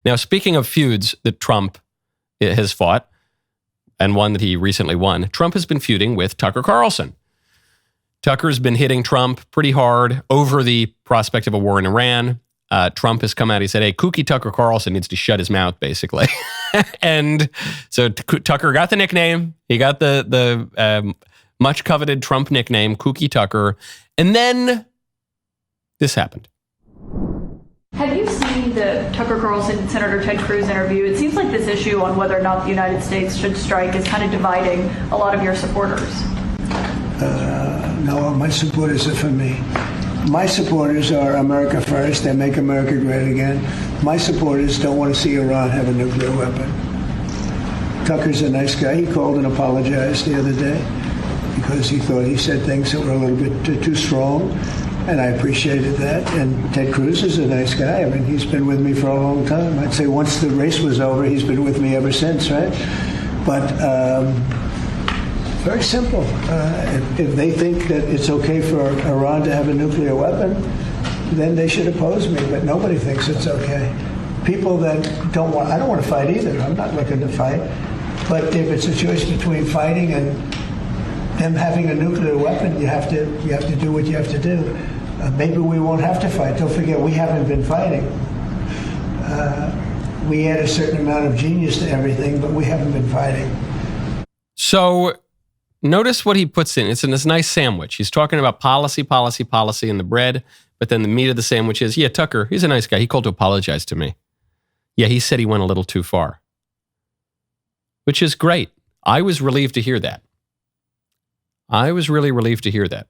Now, speaking of feuds that Trump has fought, and one that he recently won, Trump has been feuding with Tucker Carlson. Tucker's been hitting Trump pretty hard over the prospect of a war in Iran. Trump has come out, he said, hey, kooky Tucker Carlson needs to shut his mouth, basically. And so Tucker got the nickname. He got the much coveted Trump nickname, Kooky Tucker. And then this happened. Have you seen the Tucker Carlson and Senator Ted Cruz interview? It seems like this issue on whether or not the United States should strike is kind of dividing a lot of your supporters. No, my supporters are for me. My supporters are America first. They make America great again. My supporters don't want to see Iran have a nuclear weapon. Tucker's a nice guy. He called and apologized the other day because he thought he said things that were a little bit too strong. And I appreciated that. And Ted Cruz is a nice guy. I mean, he's been with me for a long time. I'd say once the race was over, he's been with me ever since, right? But very simple. If they think that it's okay for Iran to have a nuclear weapon, then they should oppose me. But nobody thinks it's okay. People that don't want, I don't want to fight either. I'm not looking to fight. But if it's a choice between fighting and them having a nuclear weapon, you have to do what you have to do. Maybe we won't have to fight. Don't forget, we haven't been fighting. We add a certain amount of genius to everything, but we haven't been fighting. So notice what he puts in. It's in this nice sandwich. He's talking about policy in the bread, but then the meat of the sandwich is, yeah, Tucker, he's a nice guy. He called to apologize to me. Yeah, he said he went a little too far, which is great. I was relieved to hear that. I was really relieved to hear that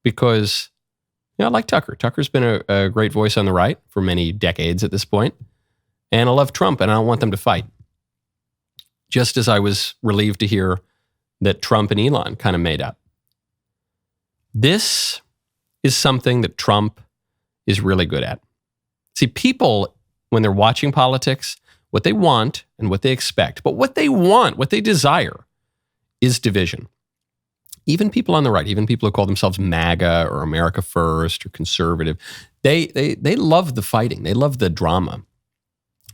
because, I like Tucker. Tucker's been a great voice on the right for many decades at this point. And I love Trump, and I don't want them to fight. Just as I was relieved to hear that Trump and Elon kind of made up. This is something that Trump is really good at. See, people, when they're watching politics, what they want and what they expect, but what they want, what they desire, is division. Even people on the right, even people who call themselves MAGA or America First or conservative, they love the fighting. They love the drama.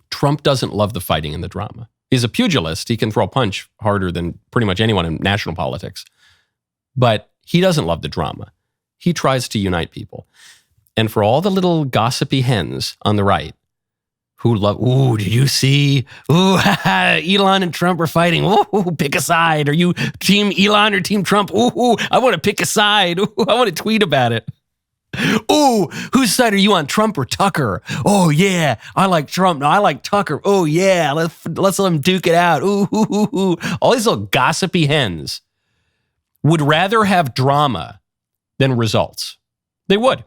Trump doesn't love the fighting and the drama. He's a pugilist. He can throw a punch harder than pretty much anyone in national politics. But he doesn't love the drama. He tries to unite people. And for all the little gossipy hens on the right who love, ooh, did you see? Ooh, Elon and Trump are fighting. Ooh, pick a side. Are you team Elon or team Trump? Ooh, I want to pick a side. Ooh, I want to tweet about it. Ooh, whose side are you on, Trump or Tucker? Oh, yeah, I like Trump. No, I like Tucker. Oh, yeah, let's let them duke it out. Ooh. All these little gossipy hens would rather have drama than results. They would.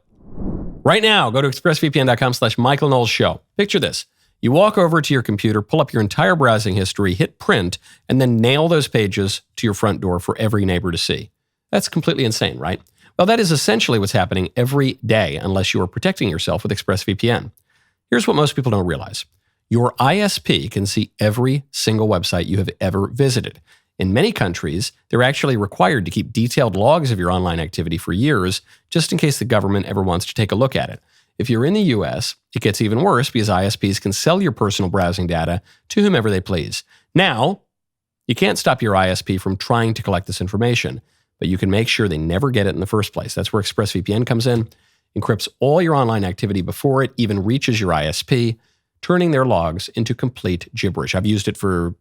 Right now, go to expressvpn.com/Michael Knowles Show. Picture this. You walk over to your computer, pull up your entire browsing history, hit print, and then nail those pages to your front door for every neighbor to see. That's completely insane, right? Well, that is essentially what's happening every day unless you are protecting yourself with ExpressVPN. Here's what most people don't realize. Your ISP can see every single website you have ever visited. In many countries, they're actually required to keep detailed logs of your online activity for years, just in case the government ever wants to take a look at it. If you're in the US, it gets even worse because ISPs can sell your personal browsing data to whomever they please. Now, you can't stop your ISP from trying to collect this information, but you can make sure they never get it in the first place. That's where ExpressVPN comes in, encrypts all your online activity before it even reaches your ISP, turning their logs into complete gibberish. I've used it for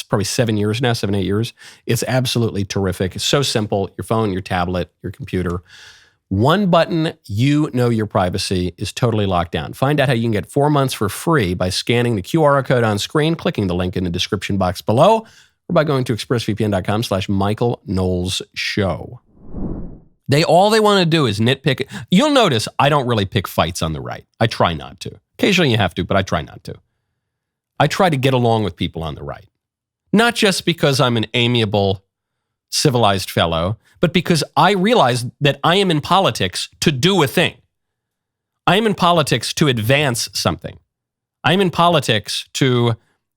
probably 7 years now, 7, 8 years. It's absolutely terrific. It's so simple. Your phone, your tablet, your computer. One button, you know your privacy is totally locked down. Find out how you can get 4 months for free by scanning the QR code on screen, clicking the link in the description box below, or by going to expressvpn.com/Michael Knowles Show. All they want to do is nitpick. You'll notice I don't really pick fights on the right. I try not to. Occasionally you have to, but I try not to. I try to get along with people on the right. Not just because I'm an amiable, civilized fellow, but because I realize that I am in politics to do a thing. I am in politics to advance something. I am in politics to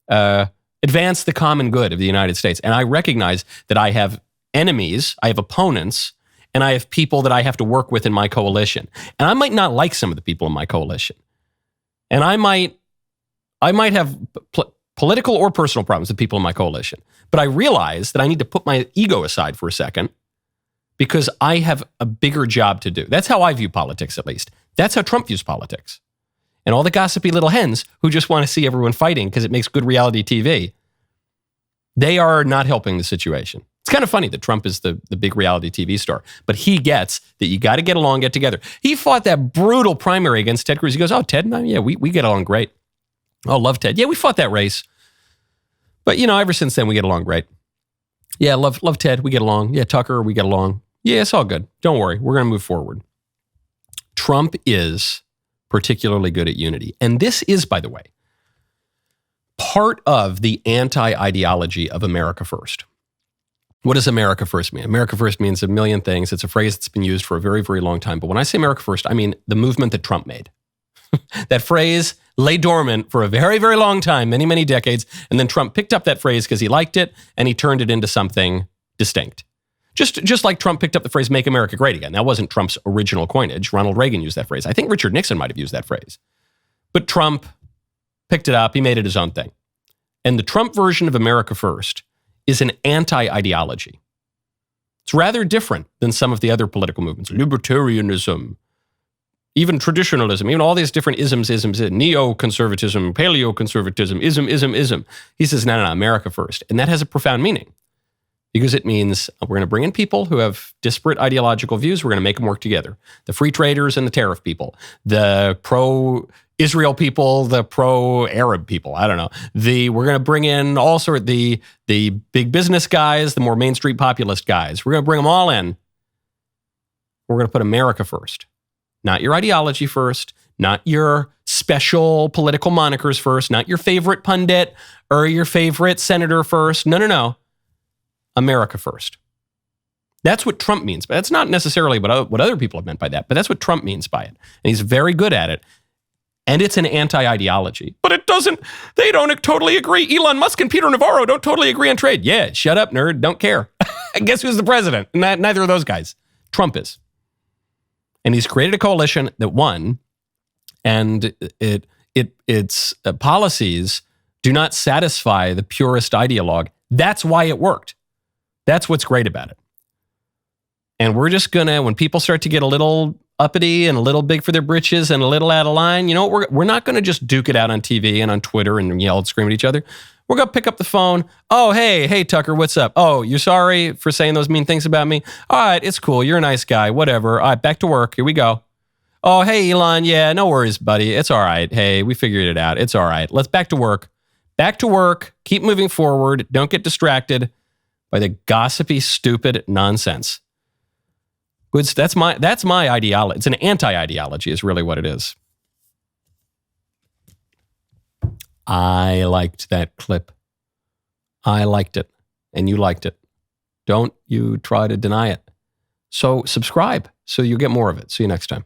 advance the common good of the United States. And I recognize that I have enemies, I have opponents, and I have people that I have to work with in my coalition. And I might not like some of the people in my coalition. And I might I might have political or personal problems with people in my coalition, but I realize that I need to put my ego aside for a second because I have a bigger job to do. That's how I view politics, at least. That's how Trump views politics. And all the gossipy little hens who just want to see everyone fighting because it makes good reality TV, they are not helping the situation. It's kind of funny that Trump is the big reality TV star, but he gets that you got to get along, get together. He fought that brutal primary against Ted Cruz. He goes, oh, Ted, yeah, we get along great. Oh, love Ted. Yeah, we fought that race. But, ever since then, we get along great. Yeah, love Ted. We get along. Yeah, Tucker, we get along. Yeah, it's all good. Don't worry. We're going to move forward. Trump is particularly good at unity. And this is, by the way, part of the anti-ideology of America First. What does America First mean? America First means a million things. It's a phrase that's been used for a very, very long time. But when I say America First, I mean the movement that Trump made. That phrase lay dormant for a very, very long time, many, many decades. And then Trump picked up that phrase because he liked it and he turned it into something distinct. Just like Trump picked up the phrase, make America great again. That wasn't Trump's original coinage. Ronald Reagan used that phrase. I think Richard Nixon might have used that phrase. But Trump picked it up. He made it his own thing. And the Trump version of America First is an anti-ideology. It's rather different than some of the other political movements. Libertarianism, even traditionalism, even all these different isms, neoconservatism, paleoconservatism, ism. He says, no, America First. And that has a profound meaning because it means we're going to bring in people who have disparate ideological views. We're going to make them work together. The free traders and the tariff people, the pro-Israel people, the pro-Arab people. I don't know. We're going to bring in all sorts, the big business guys, the more Main Street populist guys. We're going to bring them all in. We're going to put America first. Not your ideology first, not your special political monikers first, not your favorite pundit or your favorite senator first. No. America first. That's what Trump means. But that's not necessarily what other people have meant by that, but that's what Trump means by it. And he's very good at it. And it's an anti-ideology. But they don't totally agree. Elon Musk and Peter Navarro don't totally agree on trade. Yeah, shut up, nerd. Don't care. Guess who's the president? Neither of those guys. Trump is. And he's created a coalition that won, and its policies do not satisfy the purist ideologue. That's why it worked. That's what's great about it. And we're just gonna, when people start to get a little uppity and a little big for their britches and a little out of line, we're not gonna just duke it out on TV and on Twitter and yell and scream at each other. We're gonna pick up the phone. Oh, hey, Tucker, what's up? Oh, you're sorry for saying those mean things about me? All right, it's cool. You're a nice guy. Whatever. All right, back to work. Here we go. Oh, hey, Elon. Yeah, no worries, buddy. It's all right. Hey, we figured it out. It's all right. Let's back to work. Back to work. Keep moving forward. Don't get distracted by the gossipy, stupid nonsense. That's my ideology. It's an anti-ideology is really what it is. I liked that clip. I liked it. And you liked it. Don't you try to deny it. So subscribe so you get more of it. See you next time.